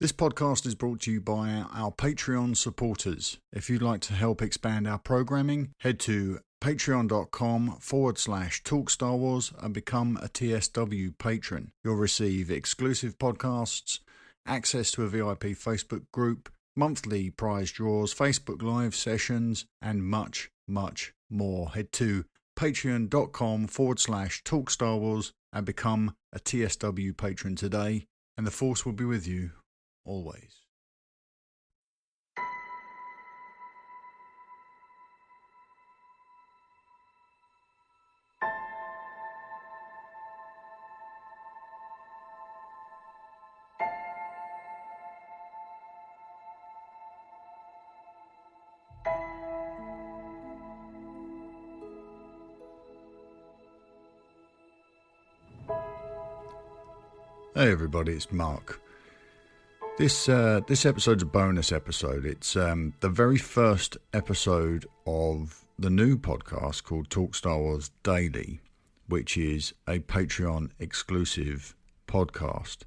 This podcast is brought to you by our Patreon supporters. If you'd like to help expand our programming, head to patreon.com/talkstarwars and become a TSW patron. You'll receive exclusive podcasts, access to a VIP Facebook group, monthly prize draws, Facebook Live sessions, and much, much more. Head to patreon.com/talkstarwars and become a TSW patron today, and the Force will be with you always. Hey everybody, it's Mark. This episode's a bonus episode. It's the very first episode of the new podcast called Talk Star Wars Daily, which is a Patreon exclusive podcast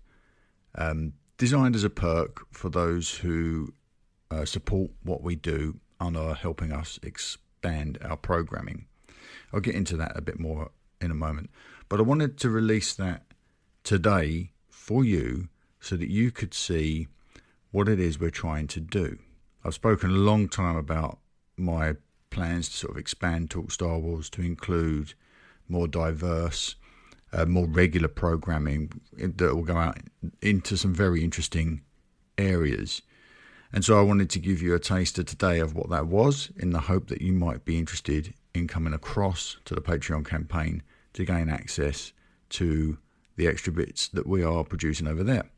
designed as a perk for those who support what we do and are helping us expand our programming. I'll get into that a bit more in a moment, but I wanted to release that today for you so that you could see what it is we're trying to do. I've spoken a long time about my plans to sort of expand Talk Star Wars to include more diverse, more regular programming that will go out into some very interesting areas. And so I wanted to give you a taster today of what that was, in the hope that you might be interested in coming across to the Patreon campaign to gain access to the extra bits that we are producing over there.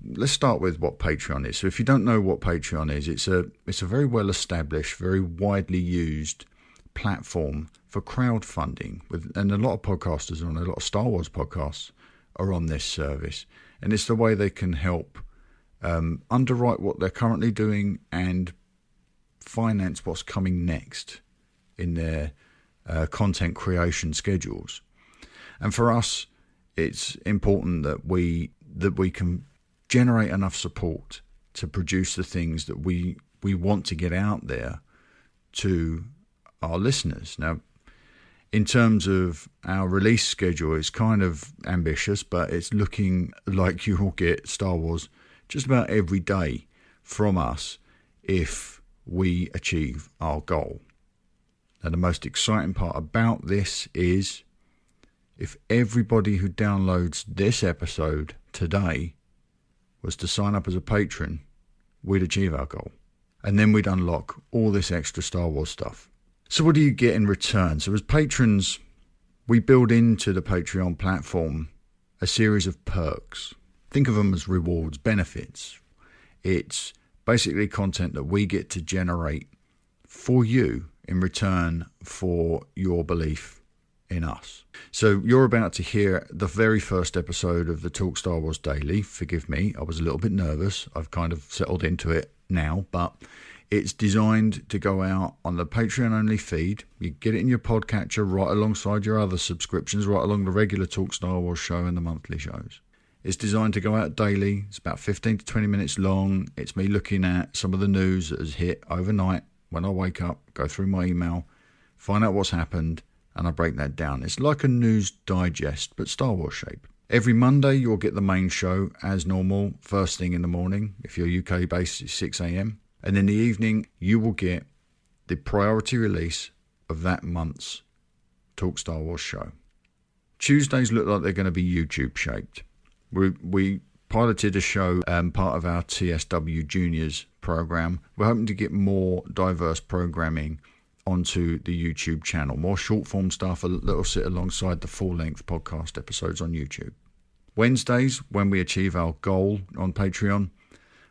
Let's start with what Patreon is. So if you don't know what Patreon is, it's a very well established, very widely used platform for crowdfunding, and a lot of podcasters and a lot of Star Wars podcasts are on this service, and it's the way they can help underwrite what they're currently doing and finance what's coming next in their content creation schedules. And for us, it's important that we can generate enough support to produce the things that we want to get out there to our listeners. Now, in terms of our release schedule, it's kind of ambitious, but it's looking like you will get Star Wars just about every day from us if we achieve our goal. Now, the most exciting part about this is if everybody who downloads this episode today was to sign up as a patron, we'd achieve our goal. And then we'd unlock all this extra Star Wars stuff. So what do you get in return? So as patrons, we build into the Patreon platform a series of perks. Think of them as rewards, benefits. It's basically content that we get to generate for you in return for your belief in us. So you're about to hear the very first episode of the Talk Star Wars Daily. Forgive me, I was a little bit nervous. I've kind of settled into it now, but it's designed to go out on the Patreon only feed. You get it in your podcatcher right alongside your other subscriptions, right along the regular Talk Star Wars show and the monthly shows. It's designed to go out daily. It's about 15 to 20 minutes long. It's me looking at some of the news that has hit overnight when I wake up, go through my email, find out what's happened, and I break that down. It's like a news digest, but Star Wars shape. Every Monday, you'll get the main show as normal, first thing in the morning. If you're UK based, it's 6 a.m. And in the evening, you will get the priority release of that month's Talk Star Wars show. Tuesdays look like they're going to be YouTube shaped. We piloted a show, part of our TSW Juniors program. We're hoping to get more diverse programming onto the YouTube channel, more short form stuff that'll sit alongside the full length podcast episodes on YouTube. Wednesdays, when we achieve our goal on Patreon,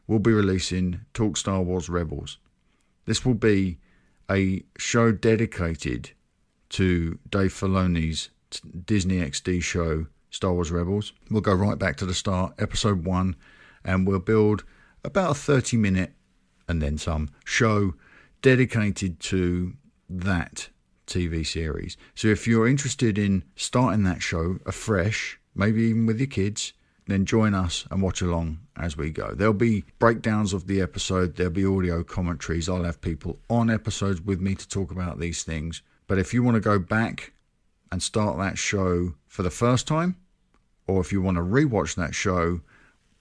we'll be releasing Talk Star Wars Rebels. This will be a show dedicated to Dave Filoni's Disney XD show Star Wars Rebels. We'll go right back to the start, episode 1, and we'll build about a 30-minute and then some show dedicated to that TV series. So if you're interested in starting that show afresh, maybe even with your kids, then join us and watch along as we go. There'll be breakdowns of the episode. There'll be audio commentaries. I'll have people on episodes with me to talk about these things. But if you want to go back and start that show for the first time, or if you want to rewatch that show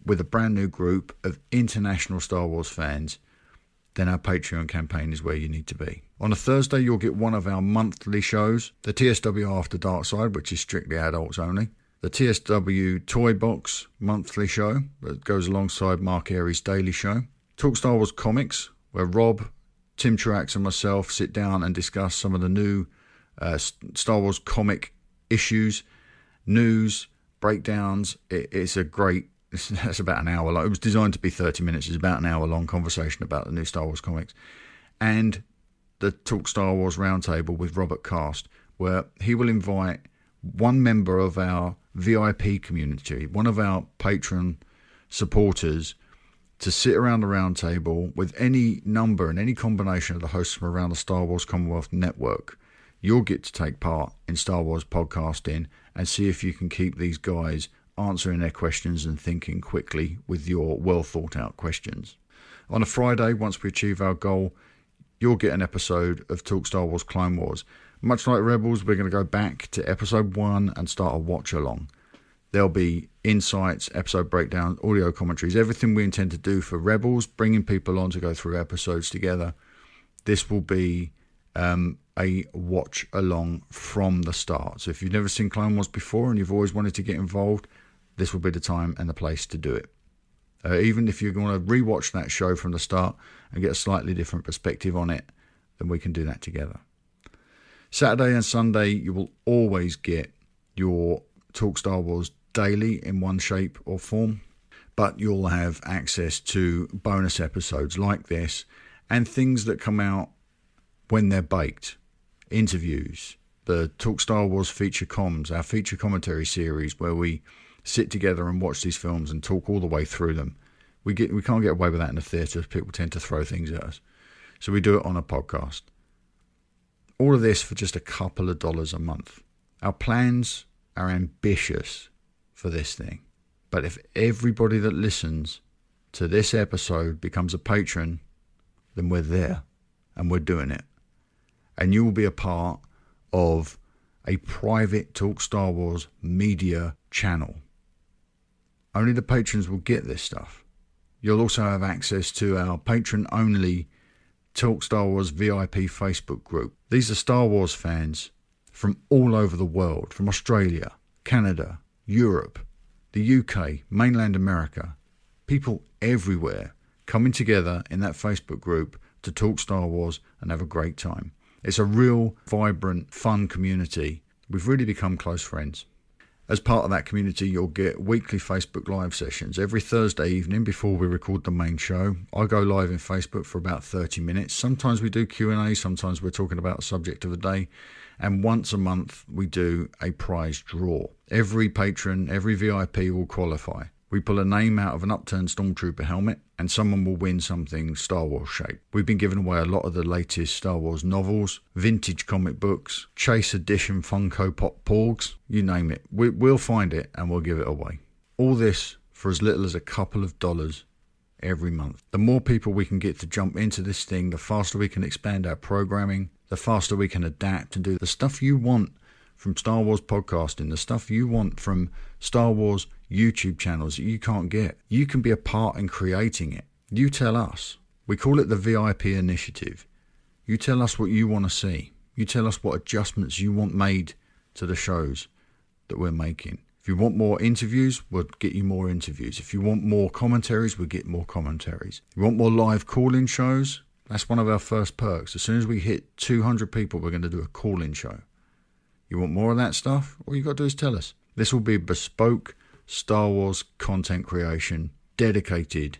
with a brand new group of international Star Wars fans, then our Patreon campaign is where you need to be. On a Thursday, you'll get one of our monthly shows, the TSW After Dark Side, which is strictly adults only, the TSW Toy Box monthly show that goes alongside Mark Airy's daily show, Talk Star Wars Comics, where Rob, Tim Truax and myself sit down and discuss some of the new Star Wars comic issues, news, breakdowns. It's about an hour long. It was designed to be 30 minutes. It's about an hour long conversation about the new Star Wars comics. And the Talk Star Wars Roundtable with Robert Cast, where he will invite one member of our VIP community, one of our patron supporters, to sit around the round table with any number and any combination of the hosts from around the Star Wars Commonwealth Network. You'll get to take part in Star Wars podcasting and see if you can keep these guys answering their questions and thinking quickly with your well thought out questions. On a Friday, once we achieve our goal, you'll get an episode of Talk Star Wars Clone Wars. Much like Rebels, we're going to go back to episode 1 and start a watch along. There'll be insights, episode breakdowns, audio commentaries, everything we intend to do for Rebels, bringing people on to go through episodes together. This will be a watch along from the start. So if you've never seen Clone Wars before and you've always wanted to get involved, this will be the time and the place to do it. Even if you want to rewatch that show from the start and get a slightly different perspective on it, then we can do that together. Saturday and Sunday, you will always get your Talk Star Wars daily in one shape or form, but you'll have access to bonus episodes like this and things that come out when they're baked. Interviews, the Talk Star Wars feature comms, our feature commentary series where we sit together and watch these films and talk all the way through them. We can't get away with that in the theatre. People tend to throw things at us. So we do it on a podcast. All of this for just a couple of dollars a month. Our plans are ambitious for this thing. But if everybody that listens to this episode becomes a patron, then we're there and we're doing it. And you will be a part of a private Talk Star Wars media channel. Only the patrons will get this stuff. You'll also have access to our patron-only Talk Star Wars VIP Facebook group. These are Star Wars fans from all over the world, from Australia, Canada, Europe, the UK, mainland America. People everywhere coming together in that Facebook group to talk Star Wars and have a great time. It's a real, vibrant, fun community. We've really become close friends. As part of that community, you'll get weekly Facebook Live sessions. Every Thursday evening before we record the main show, I go live in Facebook for about 30 minutes. Sometimes we do Q&A, sometimes we're talking about the subject of the day. And once a month, we do a prize draw. Every patron, every VIP will qualify. We pull a name out of an upturned Stormtrooper helmet and someone will win something Star Wars shaped. We've been giving away a lot of the latest Star Wars novels, vintage comic books, Chase Edition Funko Pop Porgs, you name it. We'll find it and we'll give it away. All this for as little as a couple of dollars every month. The more people we can get to jump into this thing, the faster we can expand our programming, the faster we can adapt and do the stuff you want from Star Wars podcasting, the stuff you want from Star Wars YouTube channels that you can't get. You can be a part in creating it. You tell us. We call it the VIP initiative. You tell us what you want to see. You tell us what adjustments you want made to the shows that we're making. If you want more interviews, we'll get you more interviews. If you want more commentaries, we'll get more commentaries. If you want more live call-in shows, that's one of our first perks. As soon as we hit 200 people, we're going to do a call-in show. You want more of that stuff? All you got to do is tell us. This will be bespoke Star Wars content creation dedicated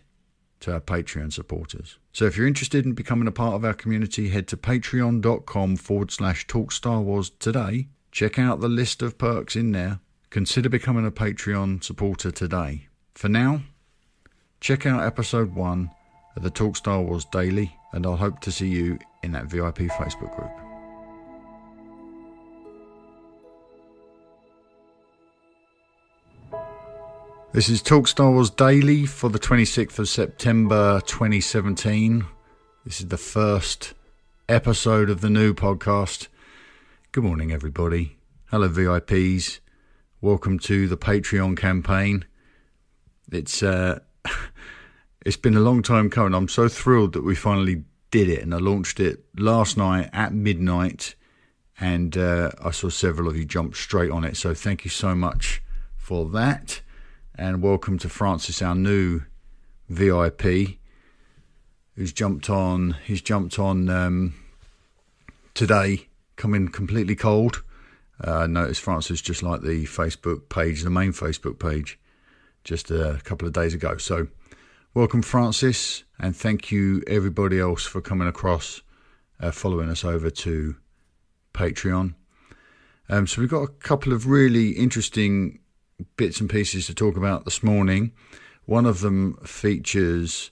to our Patreon supporters. So if you're interested in becoming a part of our community, head to patreon.com/Talk Star Wars today. Check out the list of perks in there. Consider becoming a Patreon supporter today. For now, check out episode 1 of the Talk Star Wars Daily, and I'll hope to see you in that VIP Facebook group. This is Talk Star Wars Daily for the 26th of September 2017. This is the first episode of the new podcast. Good morning, everybody. Hello, VIPs. Welcome to the Patreon campaign. It's been a long time coming. I'm so thrilled that we finally did it, and I launched it last night at midnight, and I saw several of you jump straight on it. So thank you so much for that. And welcome to Francis, our new VIP, who's jumped on. He's jumped on today, coming completely cold. I noticed Francis just like the Facebook page, the main Facebook page, just a couple of days ago. So welcome, Francis, and thank you everybody else for coming across, following us over to Patreon. So we've got a couple of really interesting bits and pieces to talk about this morning. One of them features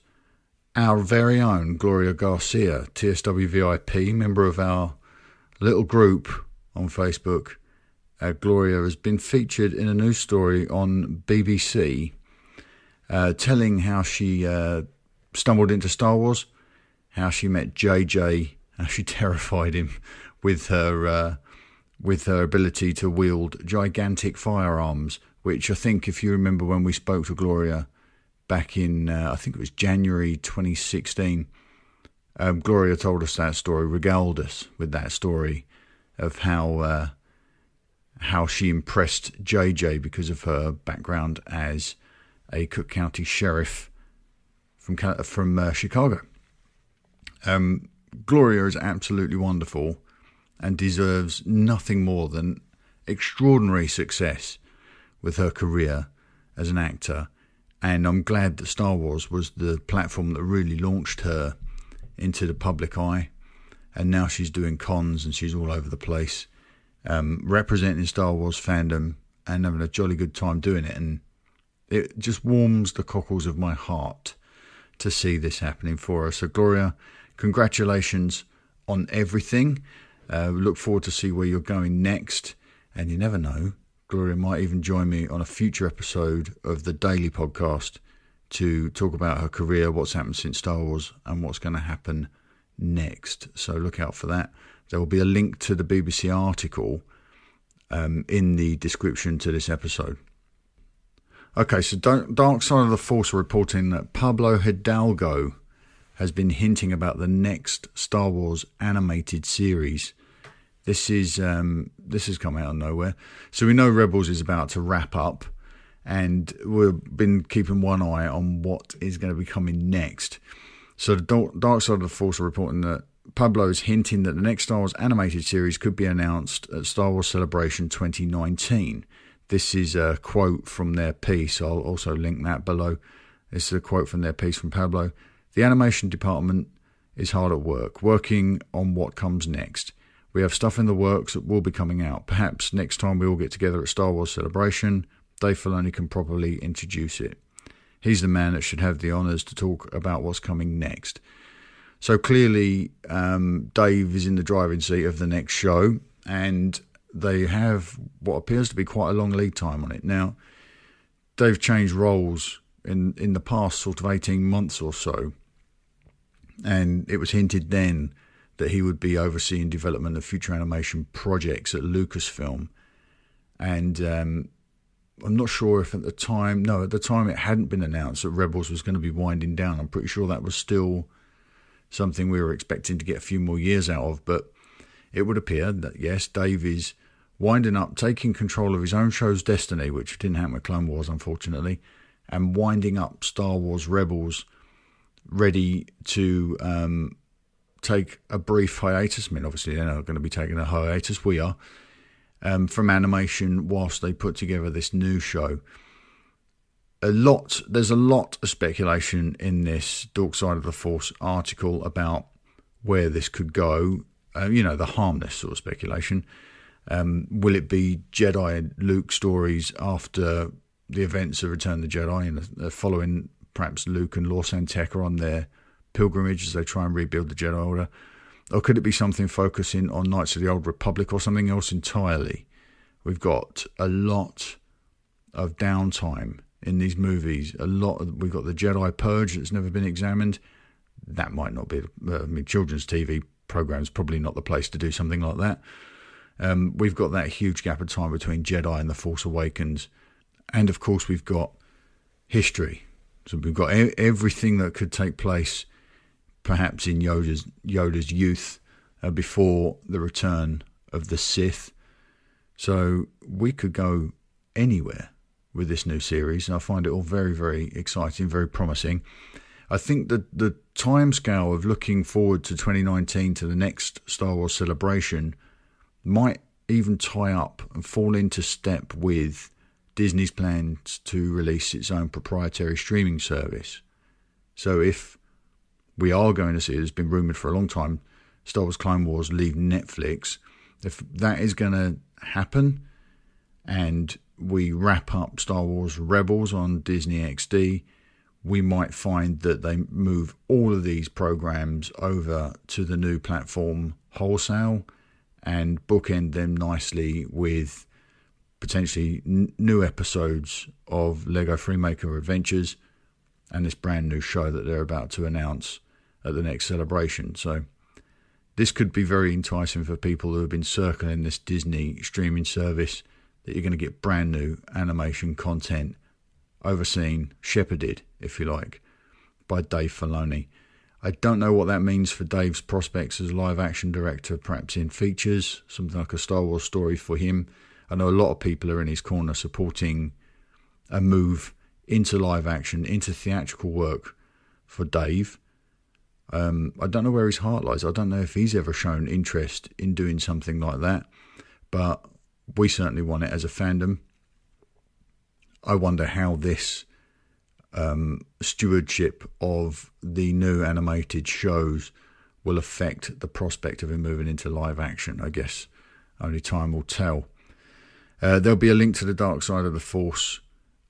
our very own Gloria Garcia, TSW VIP, member of our little group on Facebook. Gloria has been featured in a news story on BBC, telling how she stumbled into Star Wars, how she met JJ, how she terrified him with her ability to wield gigantic firearms, which I think, if you remember when we spoke to Gloria back in, I think it was January 2016, Gloria told us that story, regaled us with that story of how she impressed JJ because of her background as a Cook County sheriff from Chicago. Gloria is absolutely wonderful and deserves nothing more than extraordinary success with her career as an actor, and I'm glad that Star Wars was the platform that really launched her into the public eye, and now she's doing cons and she's all over the place, representing Star Wars fandom and having a jolly good time doing it, and it just warms the cockles of my heart to see this happening for her. So Gloria, congratulations on everything. Look forward to see where you're going next, and you never know, Gloria might even join me on a future episode of the Daily Podcast to talk about her career, what's happened since Star Wars, and what's going to happen next. So look out for that. There will be a link to the BBC article in the description to this episode. Okay, so Dark Side of the Force are reporting that Pablo Hidalgo has been hinting about the next Star Wars animated series. This has come out of nowhere. So we know Rebels is about to wrap up, and we've been keeping one eye on what is going to be coming next. So the Dark Side of the Force are reporting that Pablo is hinting that the next Star Wars animated series could be announced at Star Wars Celebration 2019. This is a quote from their piece. I'll also link that below. This is a quote from their piece from Pablo. The animation department is hard at work, working on what comes next. We have stuff in the works that will be coming out. Perhaps next time we all get together at Star Wars Celebration, Dave Filoni can properly introduce it. He's the man that should have the honours to talk about what's coming next. So clearly, Dave is in the driving seat of the next show, and they have what appears to be quite a long lead time on it. Now, Dave changed roles in the past sort of 18 months or so, and it was hinted then that he would be overseeing development of future animation projects at Lucasfilm. And I'm not sure if at the time it hadn't been announced that Rebels was going to be winding down. I'm pretty sure that was still something we were expecting to get a few more years out of. But it would appear that, yes, Dave is winding up, taking control of his own show's destiny, which didn't happen with Clone Wars, unfortunately, and winding up Star Wars Rebels, ready to take a brief hiatus. I mean, obviously they're not going to be taking a hiatus, we are, from animation whilst they put together this new show. There's a lot of speculation in this Dark Side of the Force article about where this could go, the harmless sort of speculation. Will it be Jedi and Luke stories after the events of Return of the Jedi and following perhaps Luke and Lor San Tekka on their pilgrimage as they try and rebuild the Jedi Order? Or could it be something focusing on Knights of the Old Republic or something else entirely? We've got a lot of downtime in these movies. We've got the Jedi Purge that's never been examined. That might not be. Children's TV programs probably not the place to do something like that. We've got that huge gap of time between Jedi and The Force Awakens, and of course we've got history. So we've got everything that could take place, perhaps in Yoda's youth, before the return of the Sith. So we could go anywhere with this new series, and I find it all very, very exciting, very promising. I think that the timescale of looking forward to 2019 to the next Star Wars celebration might even tie up and fall into step with Disney's plans to release its own proprietary streaming service. So if we are going to see, it's been rumoured for a long time, Star Wars Clone Wars leave Netflix, if that is going to happen and we wrap up Star Wars Rebels on Disney XD, we might find that they move all of these programs over to the new platform wholesale and bookend them nicely with potentially new episodes of Lego Freemaker Adventures and this brand new show that they're about to announce at the next celebration. So this could be very enticing for people who have been circling this Disney streaming service, that you're going to get brand new animation content overseen, shepherded, if you like, by Dave Filoni. I don't know what that means for Dave's prospects as live action director, perhaps in features, something like a Star Wars story for him. I know a lot of people are in his corner supporting a move into live action, into theatrical work for Dave. I don't know where his heart lies. I don't know if he's ever shown interest in doing something like that, but we certainly want it as a fandom. I wonder how this stewardship of the new animated shows will affect the prospect of him moving into live action. I guess only time will tell. There'll be a link to the Dark Side of the Force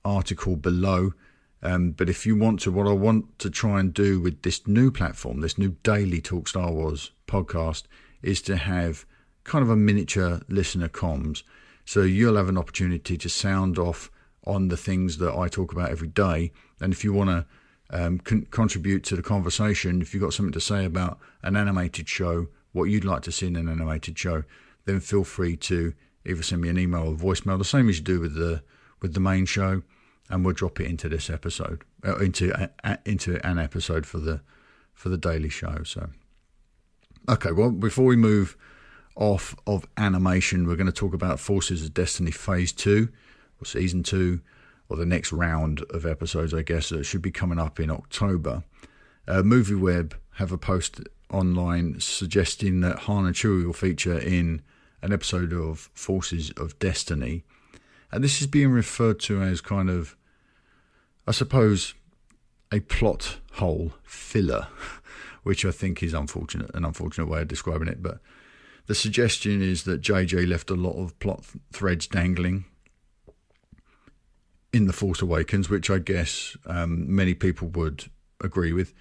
article below. But if you want to, what I want to try and do with this new platform, this new daily Talk Star Wars podcast, is to have kind of a miniature listener comms. So you'll have an opportunity to sound off on the things that I talk about every day. And if you want to contribute to the conversation, if you've got something to say about an animated show, what you'd like to see in an animated show, then feel free to either send me an email or voicemail, the same as you do with the main show, and we'll drop it into this episode, into an episode for the daily show. So, okay, well, before we move off of animation, we're going to talk about Forces of Destiny Phase 2, or Season 2, or the next round of episodes, I guess, that should be coming up in October. MovieWeb have a post online suggesting that Han and Chewie will feature in an episode of Forces of Destiny. And this is being referred to as kind of, I suppose, a plot hole filler, which I think is an unfortunate way of describing it. But the suggestion is that JJ left a lot of plot threads dangling in The Force Awakens, which I guess many people would agree with.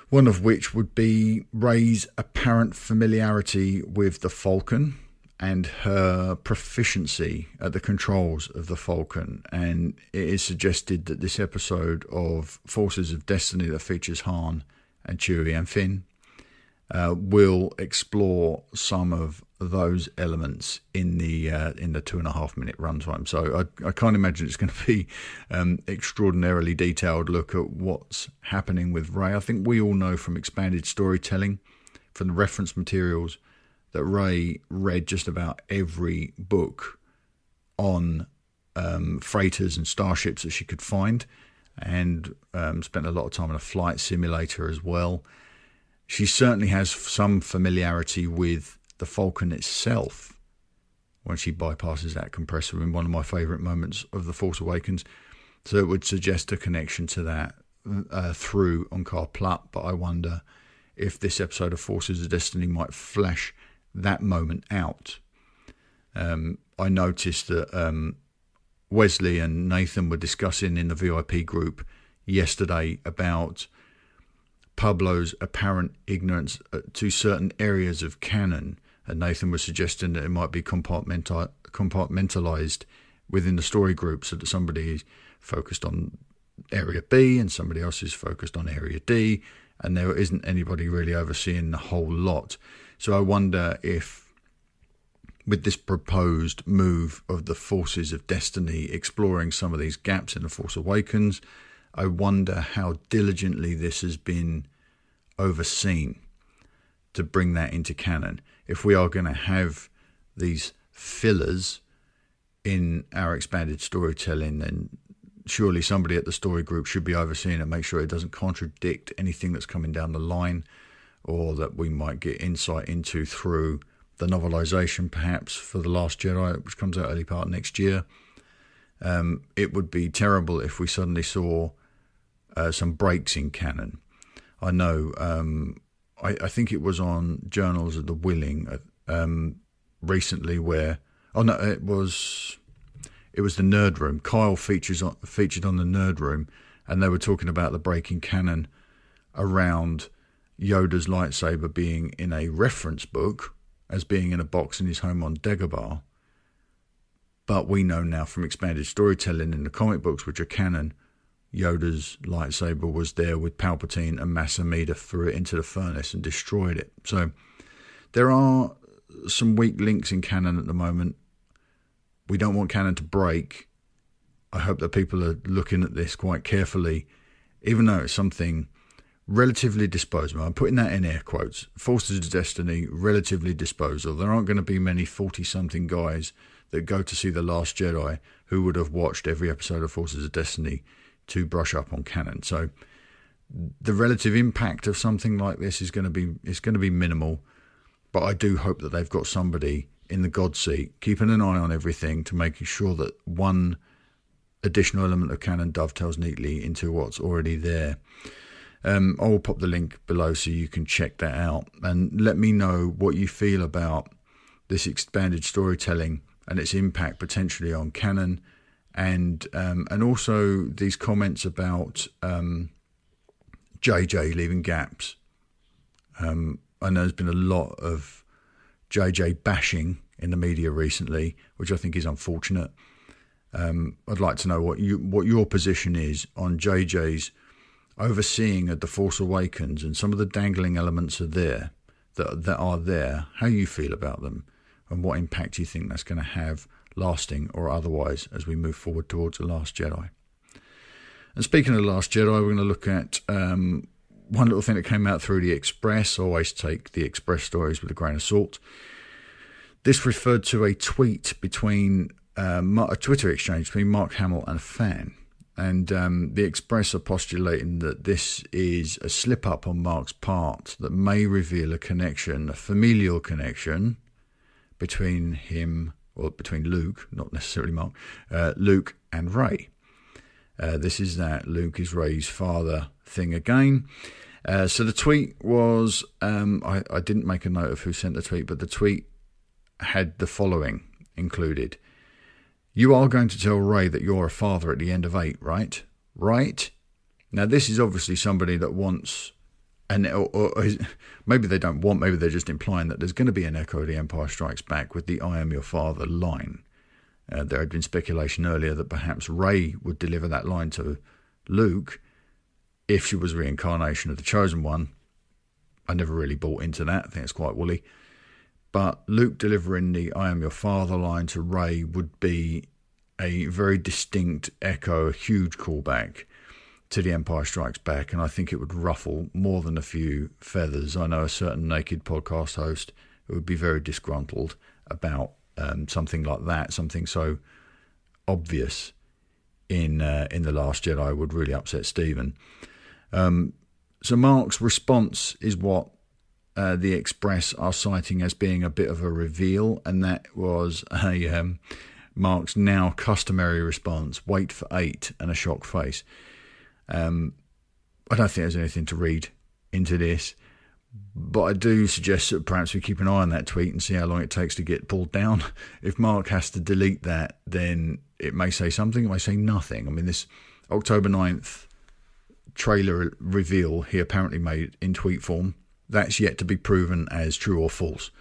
One of which would be Rey's apparent familiarity with the Falcon and her proficiency at the controls of the Falcon. And it is suggested that this episode of Forces of Destiny that features Han and Chewie and Finn will explore some of those elements in the 2.5 minute runtime. So I can't imagine it's going to be extraordinarily detailed look at what's happening with Rey. I think we all know from expanded storytelling, from the reference materials, that Rey read just about every book on freighters and starships that she could find, and spent a lot of time in a flight simulator as well. She certainly has some familiarity with the Falcon itself when she bypasses that compressor in one of my favourite moments of The Force Awakens. So it would suggest a connection to that through Unkar Plutt, but I wonder if this episode of Forces of Destiny might flesh that moment out. I noticed that Wesley and Nathan were discussing in the VIP group yesterday about Pablo's apparent ignorance to certain areas of canon, and Nathan was suggesting that it might be compartmentalized within the story group, so that somebody focused on Area B and somebody else is focused on Area D, and there isn't anybody really overseeing the whole lot. So I wonder if, with this proposed move of the Forces of Destiny exploring some of these gaps in The Force Awakens, I wonder how diligently this has been overseen to bring that into canon. If we are going to have these fillers in our expanded storytelling, then surely somebody at the story group should be overseeing it, make sure it doesn't contradict anything that's coming down the line, or that we might get insight into through the novelization perhaps for The Last Jedi, which comes out early part next year. It would be terrible if we suddenly saw some breaks in canon. I know, I think it was on Journals of the Willing recently where, it was the Nerd Room. Kyle featured on the Nerd Room, and they were talking about the break in canon around Yoda's lightsaber being in a reference book as being in a box in his home on Dagobah. But we know now from expanded storytelling in the comic books, which are canon, Yoda's lightsaber was there with Palpatine, and Mas Amedda threw it into the furnace and destroyed it. So there are some weak links in canon at the moment. We don't want canon to break. I hope that people are looking at this quite carefully, even though it's something relatively disposable. I'm putting that in air quotes. Forces of Destiny, relatively disposable. There aren't going to be many 40-something guys that go to see The Last Jedi who would have watched every episode of Forces of Destiny to brush up on canon. So the relative impact of something like this is going to be minimal, but I do hope that they've got somebody in the God seat keeping an eye on everything to making sure that one additional element of canon dovetails neatly into what's already there. I will pop the link below so you can check that out, and let me know what you feel about this expanded storytelling and its impact potentially on canon, and also these comments about JJ leaving gaps. I know there's been a lot of JJ bashing in the media recently, which I think is unfortunate. I'd like to know what your position is on JJ's overseeing of The Force Awakens, and some of the dangling elements are there that are there, how you feel about them, and what impact you think that's going to have, lasting or otherwise, as we move forward towards The Last Jedi. And speaking of The Last Jedi, we're going to look at one little thing that came out through the Express. I always take the Express stories with a grain of salt. This referred to a tweet between a Twitter exchange between Mark Hamill and a fan. And the Express are postulating that this is a slip-up on Mark's part that may reveal a connection, a familial connection, between him, or between Luke, not necessarily Mark, Luke and Rey. This is that Luke is Rey's father thing again. So the tweet was, I didn't make a note of who sent the tweet, but the tweet had the following included. You are going to tell Rey that you're a father at the end of 8, right? Right? Now, this is obviously somebody that wants, or maybe they don't want, maybe they're just implying that there's going to be an echo of The Empire Strikes Back with the I am your father line. There had been speculation earlier that perhaps Rey would deliver that line to Luke if she was reincarnation of the Chosen One. I never really bought into that. I think it's quite woolly. But Luke delivering the I am your father line to Rey would be a very distinct echo, a huge callback to The Empire Strikes Back, and I think it would ruffle more than a few feathers. I know a certain Naked podcast host who would be very disgruntled about something like that, something so obvious in The Last Jedi would really upset Stephen. So Mark's response is what the Express are citing as being a bit of a reveal, and that was Mark's now customary response: wait for 8 and a shocked face. I don't think there's anything to read into this, but I do suggest that perhaps we keep an eye on that tweet and see how long it takes to get pulled down. If Mark has to delete that, then it may say something, it may say nothing. I mean, this October 9th trailer reveal he apparently made in tweet form, that's yet to be proven as true or false.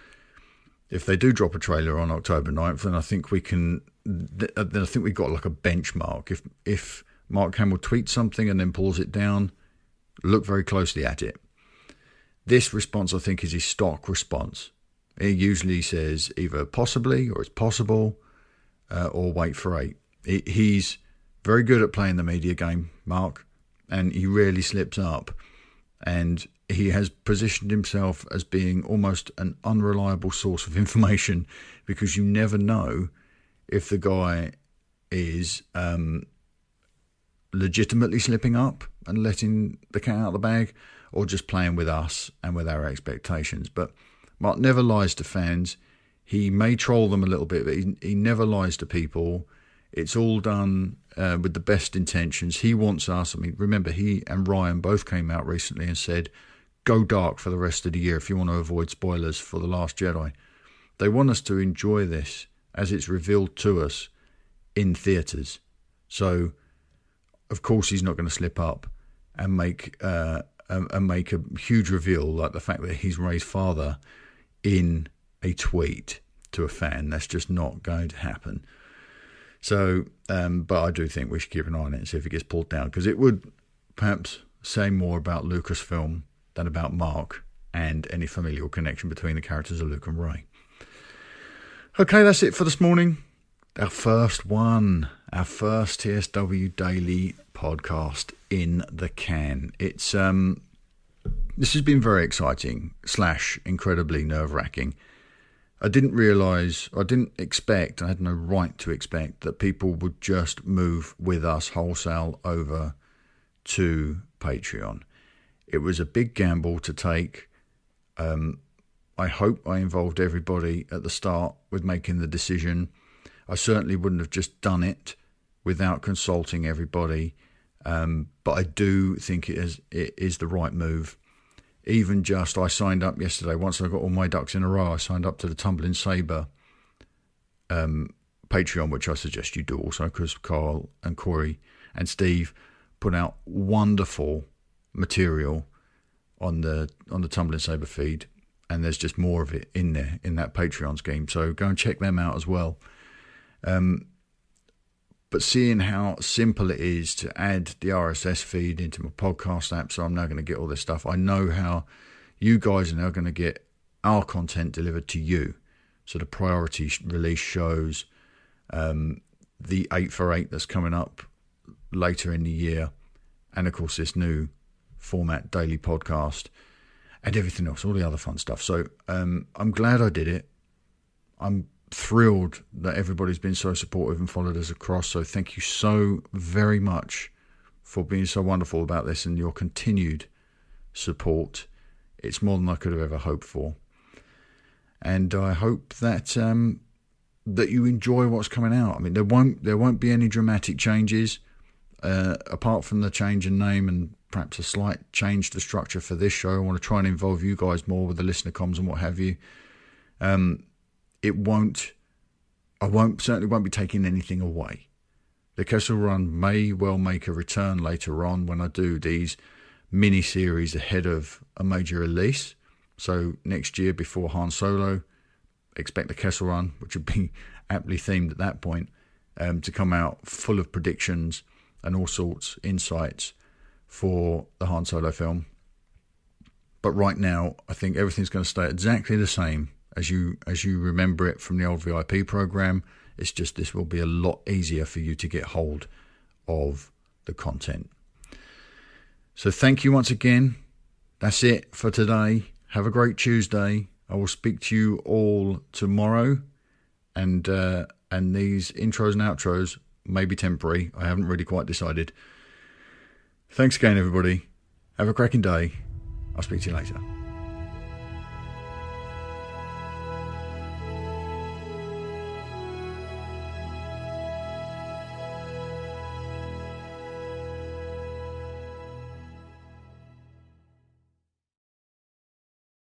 If they do drop a trailer on October 9th, then I think we can. Then I think we've got like a benchmark. If Mark Hamill tweets something and then pulls it down, look very closely at it. This response, I think, is his stock response. He usually says either possibly or it's possible or wait for 8. He's very good at playing the media game, Mark, and he rarely slips up. And he has positioned himself as being almost an unreliable source of information because you never know if the guy is legitimately slipping up and letting the cat out of the bag or just playing with us and with our expectations. But Mark never lies to fans. He may troll them a little bit, but he never lies to people. It's all done with the best intentions. He wants us. I mean, remember, he and Ryan both came out recently and said, go dark for the rest of the year if you want to avoid spoilers for The Last Jedi. They want us to enjoy this as it's revealed to us in theatres. So, of course, he's not going to slip up and make a huge reveal like the fact that he's Rey's father in a tweet to a fan. That's just not going to happen. So, but I do think we should keep an eye on it and see if it gets pulled down, because it would perhaps say more about Lucasfilm than about Mark and any familial connection between the characters of Luke and Rey. Okay, that's it for this morning. Our first TSW Daily podcast in the can. It's this has been very exciting / incredibly nerve-wracking. I didn't expect, I had no right to expect that people would just move with us wholesale over to Patreon. It was a big gamble to take. I hope I involved everybody at the start with making the decision. I certainly wouldn't have just done it without consulting everybody. But I do think it is the right move. Even just, I signed up yesterday. Once I got all my ducks in a row, I signed up to the Tumbling Saber Patreon, which I suggest you do also, because Carl and Corey and Steve put out wonderful material on the Tumbling Saber feed, and there's just more of it in there in that Patreon scheme. So go and check them out as well. But seeing how simple it is to add the RSS feed into my podcast app, so I'm now going to get all this stuff. I know how you guys are now going to get our content delivered to you. So the priority release shows, the 8 for 8 that's coming up later in the year, and of course this new format daily podcast and everything else, all the other fun stuff. So I'm glad I did it. I'm thrilled that everybody's been so supportive and followed us across. So thank you so very much for being so wonderful about this and your continued support. It's more than I could have ever hoped for. And I hope that that you enjoy what's coming out. I mean, there won't be any dramatic changes apart from the change in name and perhaps a slight change to structure for this show. I want to try and involve you guys more with the listener comms and what have you. I certainly won't be taking anything away. The Kessel Run may well make a return later on when I do these mini-series ahead of a major release. So next year before Han Solo, expect the Kessel Run, which would be aptly themed at that point, to come out full of predictions and all sorts, insights for the Han Solo film. But right now, I think everything's going to stay exactly the same as you remember it from the old VIP program. It's just this will be a lot easier for you to get hold of the content. So thank you once again. That's it for today. Have a great Tuesday. I will speak to you all tomorrow. And these intros and outros may be temporary. I haven't really quite decided. Thanks again, everybody. Have a cracking day. I'll speak to you later.